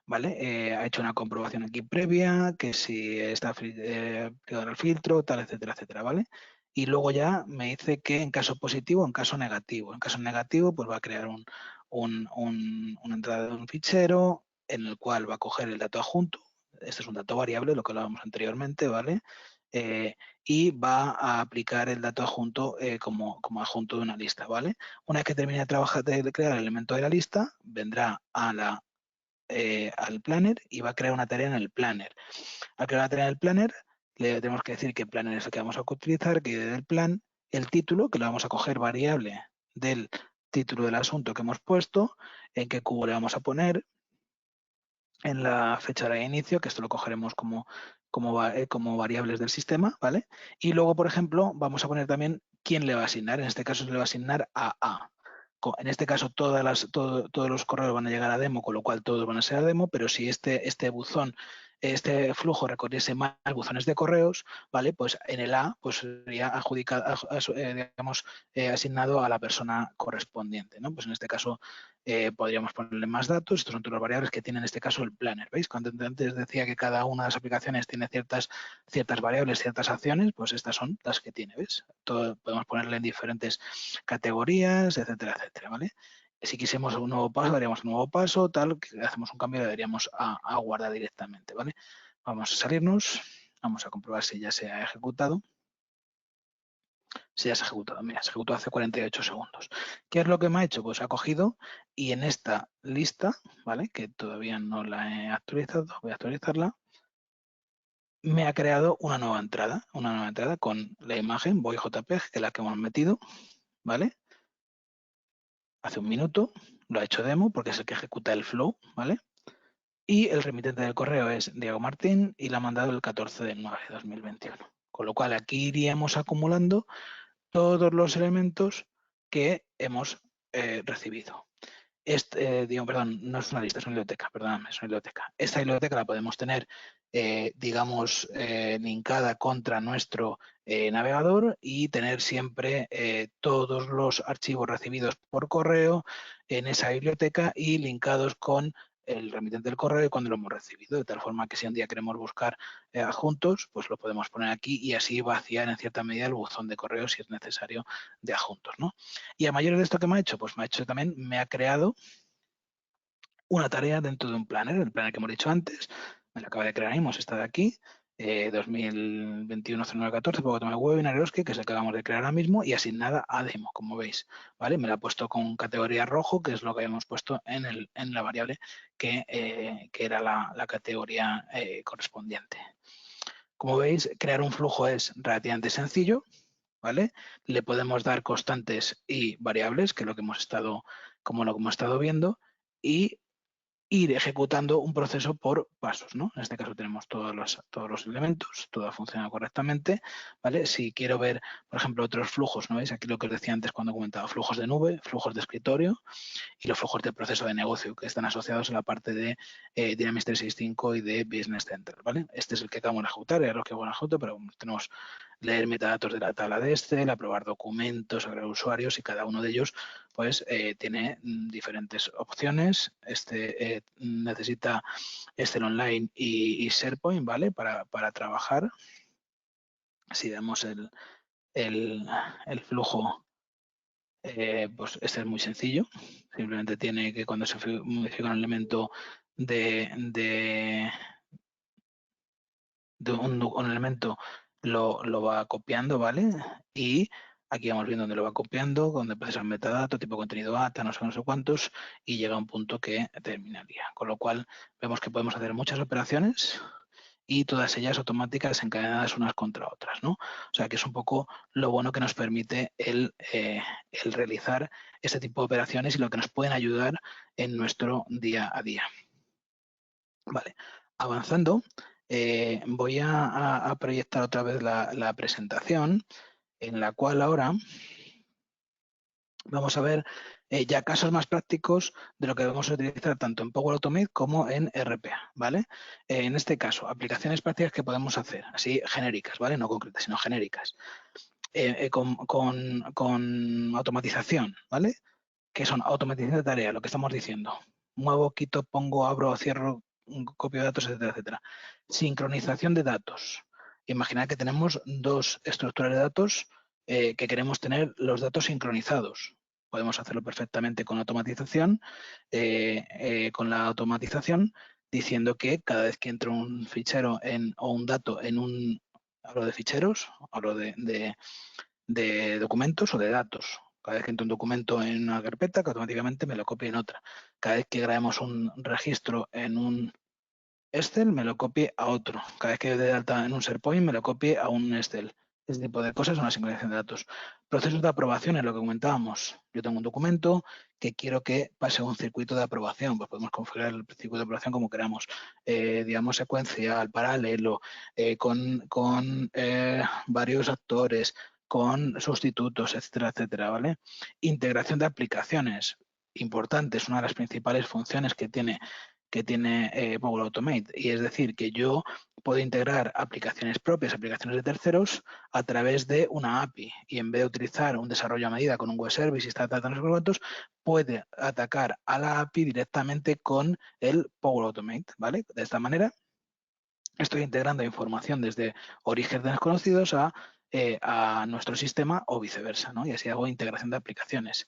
¿vale? Ha hecho una comprobación aquí previa, que si está aplicado el filtro, tal, etcétera, etcétera, ¿vale? Y luego ya me dice que en caso positivo o en caso negativo. En caso negativo, pues va a crear una entrada de un fichero en el cual va a coger el dato adjunto. Este es un dato variable, lo que hablábamos anteriormente, ¿vale? Y va a aplicar el dato adjunto como adjunto de una lista, ¿vale? Una vez que termine de crear el elemento de la lista, vendrá al planner y va a crear una tarea en el planner. Al crear una tarea en el planner, le tenemos que decir qué planner es el que vamos a utilizar, que del plan, el título, que lo vamos a coger variable del título del asunto que hemos puesto, en qué cubo le vamos a poner, en la fecha de inicio, que esto lo cogeremos como variables del sistema, ¿vale? Y luego, por ejemplo, vamos a poner también quién le va a asignar. En este caso se le va a asignar a A. En este caso todos los correos van a llegar a demo, con lo cual todos van a ser a demo, pero si este flujo recorriese más buzones de correos, ¿vale? Pues en el A pues sería adjudicado, digamos, asignado a la persona correspondiente, ¿no? Pues en este caso podríamos ponerle más datos. Estos son todas las variables que tiene en este caso el planner. ¿Veis? Cuando antes decía que cada una de las aplicaciones tiene ciertas variables, ciertas acciones, pues estas son las que tiene. ¿Ves? Todo podemos ponerle en diferentes categorías, etcétera, etcétera. ¿Vale? Si quisiéramos un nuevo paso, daríamos un nuevo paso, tal, que hacemos un cambio, le daríamos a guardar directamente. ¿Vale? Vamos a salirnos, vamos a comprobar si ya se ha ejecutado. Sí, ya se ha ejecutado. Mira, se ejecutó hace 48 segundos. ¿Qué es lo que me ha hecho? Pues ha cogido y en esta lista, ¿vale? Que todavía no la he actualizado, voy a actualizarla. Me ha creado una nueva entrada con la imagen voy.jpg, que es la que hemos metido, ¿vale? Hace un minuto, lo ha hecho demo porque es el que ejecuta el flow, ¿vale? Y el remitente del correo es Diego Martín y la ha mandado el 14 de 9 de 2021. Con lo cual aquí iríamos acumulando todos los elementos que hemos recibido. Perdón, no es una lista, es una biblioteca, perdóname, es una biblioteca. Esta biblioteca la podemos tener, digamos, linkada contra nuestro navegador y tener siempre todos los archivos recibidos por correo en esa biblioteca y linkados con el remitente del correo y cuando lo hemos recibido, de tal forma que si un día queremos buscar adjuntos, pues lo podemos poner aquí y así vaciar en cierta medida el buzón de correo si es necesario de adjuntos, ¿no? Y a mayor de esto que me ha hecho, pues me ha creado una tarea dentro de un planner, el planner que hemos dicho antes, me lo acaba de crear, está de aquí, 2021-09-14, porque tomé webinar Eroski, que es el que acabamos de crear ahora mismo, y asignada a demo, como veis, ¿vale? Me la ha puesto con categoría rojo, que es lo que habíamos puesto en la variable que era la categoría correspondiente. Como veis, crear un flujo es relativamente sencillo, ¿vale? Le podemos dar constantes y variables, que es lo que hemos estado como lo que hemos estado viendo, y ir ejecutando un proceso por pasos, ¿no? En este caso tenemos todos los elementos, todo ha funcionado correctamente, ¿vale? Si quiero ver, por ejemplo, otros flujos, ¿no veis? Aquí lo que os decía antes cuando comentaba flujos de nube, flujos de escritorio y los flujos de proceso de negocio que están asociados a la parte de Dynamics 365 y de Business Center, ¿vale? Este es el que acabamos de ejecutar, es lo que bueno ejecuto, pero tenemos leer metadatos de la tabla de Excel, aprobar documentos, agregar usuarios y cada uno de ellos pues tiene diferentes opciones. Este necesita Excel Online y SharePoint, ¿vale? Para trabajar. Si vemos el flujo, pues este es muy sencillo. Simplemente tiene que cuando se modifica un elemento de un elemento lo va copiando, ¿vale? Y aquí vamos viendo dónde lo va copiando, donde procesa el metadato, tipo de contenido ATA, no sé cuántos, y llega a un punto que terminaría. Con lo cual vemos que podemos hacer muchas operaciones y todas ellas automáticas encadenadas unas contra otras, ¿no? O sea que es un poco lo bueno que nos permite el realizar este tipo de operaciones y lo que nos pueden ayudar en nuestro día a día. Vale, avanzando, voy a proyectar otra vez la presentación, en la cual ahora vamos a ver ya casos más prácticos de lo que vamos a utilizar tanto en Power Automate como en RPA, ¿vale? En este caso, aplicaciones prácticas que podemos hacer, así genéricas, ¿vale? No concretas, sino genéricas, con automatización, ¿vale? Que son automatización de tareas, lo que estamos diciendo. Muevo, quito, pongo, abro, cierro, copio de datos, etcétera, etcétera. Sincronización de datos. Imaginad que tenemos dos estructuras de datos que queremos tener los datos sincronizados. Podemos hacerlo perfectamente con automatización, diciendo que cada vez que entra un fichero o un dato en un, hablo de ficheros, hablo de documentos o de datos. Cada vez que entra un documento en una carpeta, que automáticamente me lo copie en otra. Cada vez que grabemos un registro en un Excel, me lo copie a otro. Cada vez que de alta en un SharePoint, me lo copie a un Excel. Este tipo de cosas son la sincronización de datos. Procesos de aprobación es lo que comentábamos. Yo tengo un documento que quiero que pase un circuito de aprobación. Pues podemos configurar el circuito de aprobación como queramos. Digamos, secuencial, paralelo, con varios actores, con sustitutos, etcétera, etcétera, ¿vale? Integración de aplicaciones. Importante, es una de las principales funciones que tiene Power Automate. Y es decir, que yo puedo integrar aplicaciones propias, aplicaciones de terceros, a través de una API. Y en vez de utilizar un desarrollo a medida con un web service y estar tratando los datos, puede atacar a la API directamente con el Power Automate, ¿vale? De esta manera, estoy integrando información desde orígenes desconocidos a nuestro sistema o viceversa, ¿no? Y así hago integración de aplicaciones.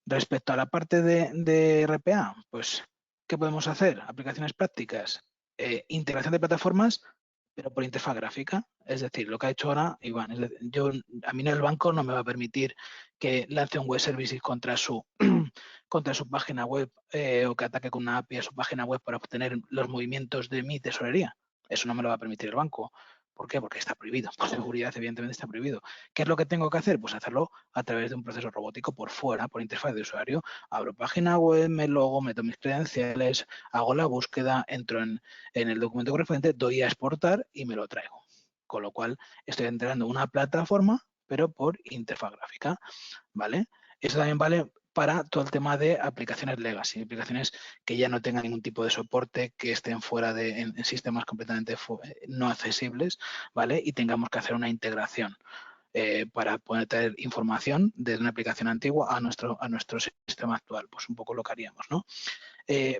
Respecto a la parte de RPA, pues, ¿qué podemos hacer? Aplicaciones prácticas, integración de plataformas, pero por interfaz gráfica. Es decir, lo que ha hecho ahora Iván. A mí el banco no me va a permitir que lance un web service contra su, contra su página web o que ataque con una API a su página web para obtener los movimientos de mi tesorería. Eso no me lo va a permitir el banco. ¿Por qué? Porque está prohibido. Por seguridad, evidentemente, está prohibido. ¿Qué es lo que tengo que hacer? Pues hacerlo a través de un proceso robótico por fuera, por interfaz de usuario. Abro página web, me logo, meto mis credenciales, hago la búsqueda, entro en el documento correspondiente, doy a exportar y me lo traigo. Con lo cual, estoy entrando una plataforma, pero por interfaz gráfica, ¿vale? Eso también vale para todo el tema de aplicaciones legacy, aplicaciones que ya no tengan ningún tipo de soporte, que estén fuera en sistemas completamente no accesibles, ¿vale? Y tengamos que hacer una integración para poder tener información desde una aplicación antigua a nuestro sistema actual. Pues un poco lo que haríamos, ¿no?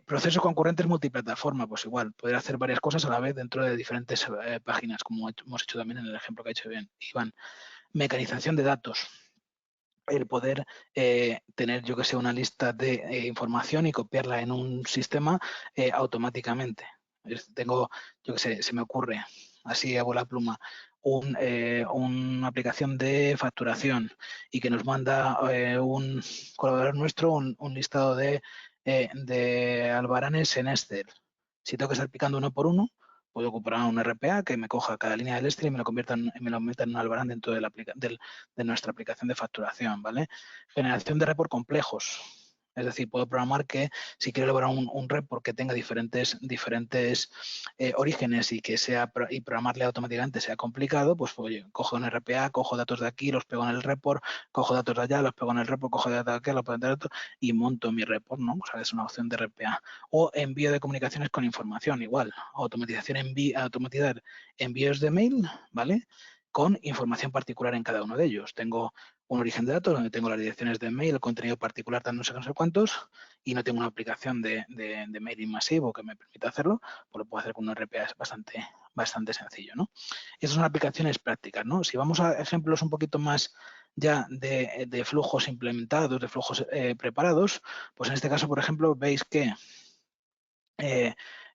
Procesos concurrentes multiplataforma, pues igual, poder hacer varias cosas a la vez dentro de diferentes páginas, como hemos hecho también en el ejemplo que ha hecho bien Iván. Mecanización de datos. El poder tener, yo que sé, una lista de información y copiarla en un sistema automáticamente. Tengo, yo que sé, se me ocurre, así hago la pluma, una aplicación de facturación y que nos manda un colaborador nuestro un listado de albaranes en Excel. Si tengo que estar picando uno por uno, puedo comprar un RPA que me coja cada línea del Excel y me lo meta en un albarán dentro de nuestra aplicación de facturación, ¿vale? Generación de report complejos. Es decir, puedo programar que si quiero elaborar un report que tenga diferentes orígenes y que y programarle automáticamente sea complicado, pues oye, cojo un RPA, cojo datos de aquí, los pego en el report, cojo datos de allá, los pego en el report, cojo datos de aquí, los pego en el report y monto mi report, ¿no? O sea, es una opción de RPA. O envío de comunicaciones con información, igual. Automatizar envíos de mail, ¿vale? Con información particular en cada uno de ellos. Tengo un origen de datos donde tengo las direcciones de mail, el contenido particular, no sé cuántos, y no tengo una aplicación de mailing masivo que me permita hacerlo, pues lo puedo hacer con un RPA, es bastante sencillo, ¿no? Esas son aplicaciones prácticas, ¿no? Si vamos a ejemplos un poquito más ya de flujos implementados, de flujos preparados, pues en este caso, por ejemplo, veis que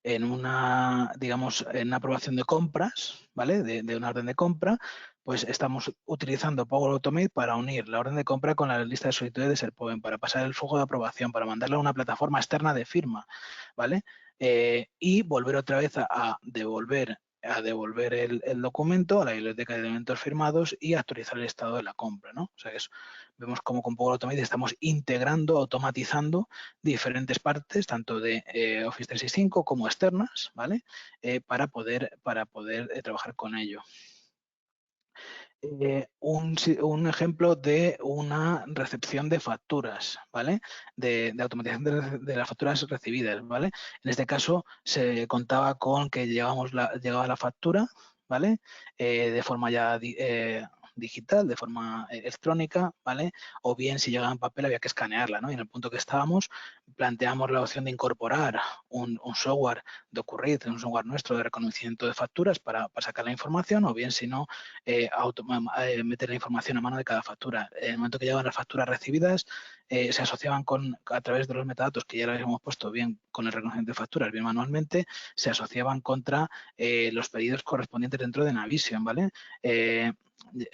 en una, digamos, en una aprobación de compras, ¿vale? De una orden de compra, pues estamos utilizando Power Automate para unir la orden de compra con la lista de solicitudes de SharePoint, para pasar el flujo de aprobación, para mandarla a una plataforma externa de firma, ¿vale? Y volver otra vez a devolver el documento a la biblioteca de elementos firmados y actualizar el estado de la compra, ¿no? O sea, vemos cómo con Power Automate estamos integrando, automatizando diferentes partes, tanto de Office 365 como externas, ¿vale? Para poder trabajar con ello. Un ejemplo de una recepción de facturas, ¿vale? De automatización de las facturas recibidas, ¿vale? En este caso se contaba con que llegaba la factura, ¿vale? De forma ya digital, de forma electrónica, ¿vale? O bien si llegaba en papel había que escanearla, ¿no? Y en el punto que estábamos planteamos la opción de incorporar un software de Ocurrit, un software nuestro de reconocimiento de facturas para sacar la información, o bien si no, meter la información a mano de cada factura. En el momento que llegaban las facturas recibidas, se asociaban a través de los metadatos que ya les hemos puesto, bien con el reconocimiento de facturas, bien manualmente, se asociaban contra los pedidos correspondientes dentro de Navision, ¿vale?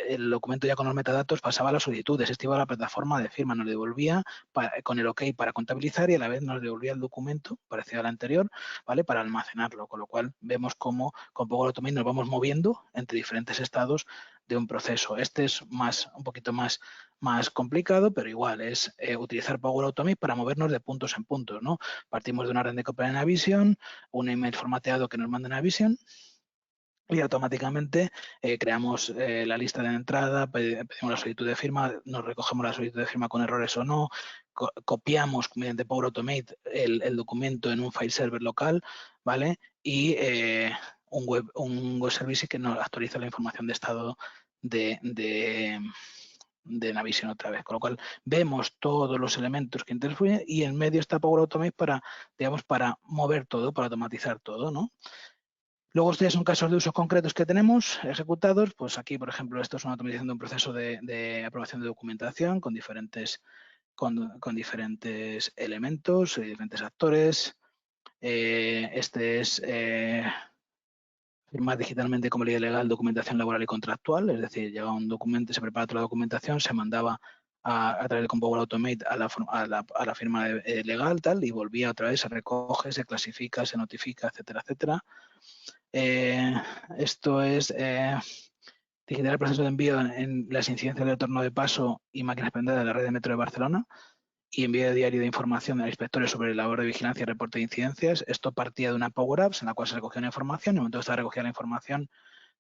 El documento ya con los metadatos pasaba a las solicitudes, esto iba a la plataforma de firma, nos devolvía con el OK para contabilizar y a la vez nos devolvía el documento, parecido al anterior, ¿vale? Para almacenarlo, con lo cual vemos cómo con Power Automate nos vamos moviendo entre diferentes estados de un proceso. Este es un poquito más complicado, pero igual es utilizar Power Automate para movernos de puntos en puntos, ¿no? Partimos de una orden de copia en Navision, un email formateado que nos manda Navision, y automáticamente creamos la lista de entrada, pedimos la solicitud de firma, nos recogemos la solicitud de firma con errores o no, copiamos mediante Power Automate el documento en un file server local, ¿vale? Y un web service que nos actualiza la información de estado de Navision otra vez, con lo cual vemos todos los elementos que interfluyen y en medio está Power Automate para mover todo, para automatizar todo, ¿no? Luego, estos son casos de usos concretos que tenemos ejecutados. Pues aquí, por ejemplo, esto es una automatización de un proceso de aprobación de documentación con diferentes elementos y diferentes actores. Este es firmar digitalmente como ley legal, documentación laboral y contractual. Es decir, llega un documento, se prepara toda la documentación, se mandaba a través de Power Automate a la firma legal, tal, y volvía otra vez, se recoge, se clasifica, se notifica, etcétera, etcétera. Esto es digitar el proceso de envío en las incidencias de retorno de paso y máquinas prendidas de la red de metro de Barcelona y envío diario de información a inspectores sobre el labor de vigilancia y reporte de incidencias. Esto partía de una Power Apps en la cual se recogía la información y en el momento que estaba recogida la información,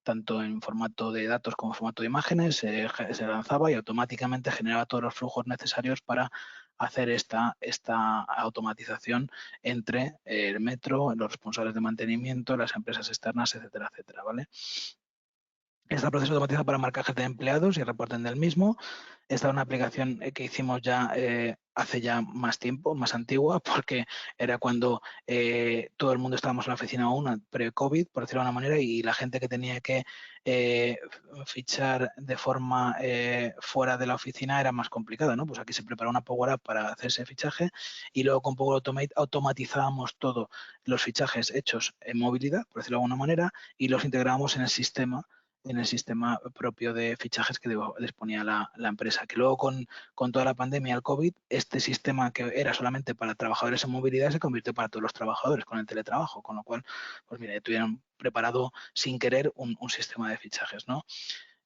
tanto en formato de datos como en formato de imágenes, se lanzaba y automáticamente generaba todos los flujos necesarios para hacer esta automatización entre el metro, los responsables de mantenimiento, las empresas externas, etcétera, etcétera, ¿vale? Está el proceso automatizado para marcajes de empleados y reporten del mismo. Esta es una aplicación que hicimos ya hace ya más tiempo, más antigua, porque era cuando todo el mundo estábamos en la oficina aún, pre-COVID, por decirlo de una manera, y la gente que tenía que fichar de forma fuera de la oficina era más complicado, ¿no? Pues aquí se preparó una Power App para hacer ese fichaje y luego con Power Automate automatizábamos todos los fichajes hechos en movilidad, por decirlo de alguna manera, y los integrábamos en el sistema propio de fichajes que disponía la empresa, que luego con toda la pandemia, el COVID, este sistema que era solamente para trabajadores en movilidad se convirtió para todos los trabajadores con el teletrabajo, con lo cual, pues mira, tuvieron preparado sin querer un sistema de fichajes, ¿no?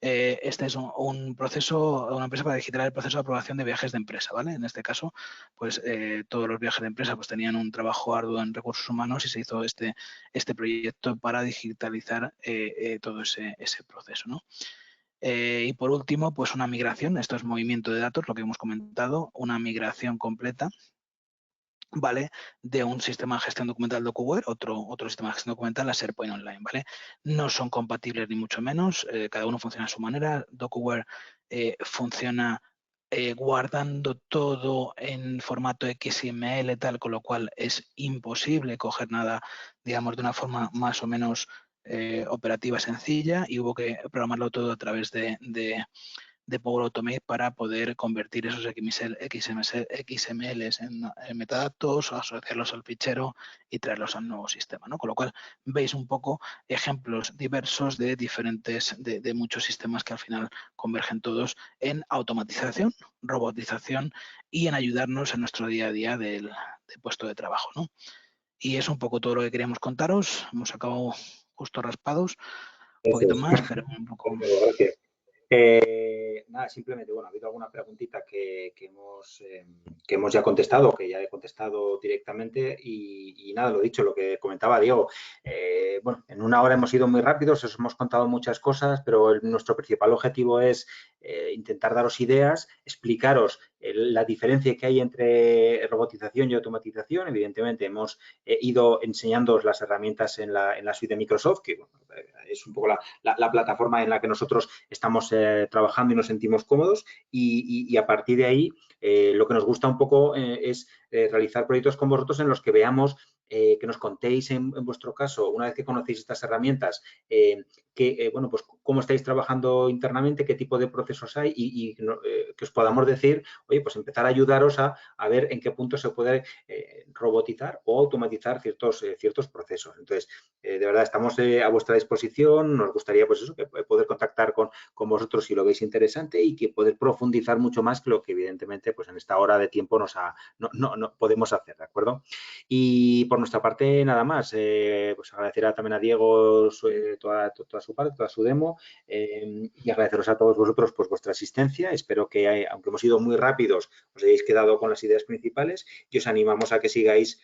este es un proceso, una empresa para digitalizar el proceso de aprobación de viajes de empresa, ¿vale? En este caso, pues todos los viajes de empresa pues tenían un trabajo arduo en recursos humanos y se hizo este proyecto para digitalizar todo ese proceso, ¿no? Y por último, pues una migración, esto es movimiento de datos, lo que hemos comentado, una migración completa, ¿vale? De un sistema de gestión documental DocuWare, otro sistema de gestión documental, la SharePoint Online, ¿vale? No son compatibles ni mucho menos, cada uno funciona a su manera. DocuWare funciona guardando todo en formato XML, tal, con lo cual es imposible coger nada, digamos, de una forma más o menos operativa sencilla, y hubo que programarlo todo a través de Power Automate para poder convertir esos XMLs en metadatos, asociarlos al fichero y traerlos al nuevo sistema, ¿no? Con lo cual veis un poco ejemplos diversos de diferentes, de muchos sistemas que al final convergen todos en automatización, robotización y en ayudarnos en nuestro día a día del puesto de trabajo, ¿no? Y es un poco todo lo que queríamos contaros. Hemos acabado justo raspados, un Eso poquito es. más, pero un poco... Perfecto, gracias. Nada, simplemente, bueno, ha habido alguna preguntita que hemos ya contestado, que ya he contestado directamente y nada, lo dicho, lo que comentaba Diego. Bueno, en una hora hemos ido muy rápidos, os hemos contado muchas cosas, pero nuestro principal objetivo es intentar daros ideas, explicaros la diferencia que hay entre robotización y automatización. Evidentemente, hemos ido enseñándoos las herramientas en la suite de Microsoft, que bueno, es un poco la plataforma en la que nosotros estamos trabajando y nos sentimos cómodos y a partir de ahí lo que nos gusta un poco es realizar proyectos con vosotros en los que veamos que nos contéis en vuestro caso, una vez que conocéis estas herramientas, bueno, pues cómo estáis trabajando internamente, qué tipo de procesos hay y que os podamos decir, oye, pues empezar a ayudaros a ver en qué punto se puede robotizar o automatizar ciertos procesos. Entonces, de verdad, estamos a vuestra disposición. Nos gustaría, pues eso, que poder contactar con vosotros si lo veis interesante y que poder profundizar mucho más que lo que evidentemente, pues en esta hora de tiempo no podemos hacer, ¿de acuerdo? Y por nuestra parte, nada más. Pues agradecer también a Diego toda su parte, toda su demo y agradeceros a todos vosotros pues vuestra asistencia. Espero que, aunque hemos ido muy rápidos, os hayáis quedado con las ideas principales y os animamos a que sigáis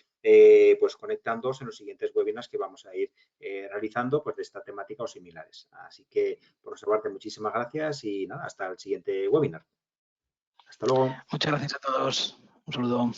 pues conectándoos en los siguientes webinars que vamos a ir realizando pues de esta temática o similares. Así que por nuestra parte muchísimas gracias y nada, hasta el siguiente webinar. Hasta luego. Muchas gracias a todos. Un saludo.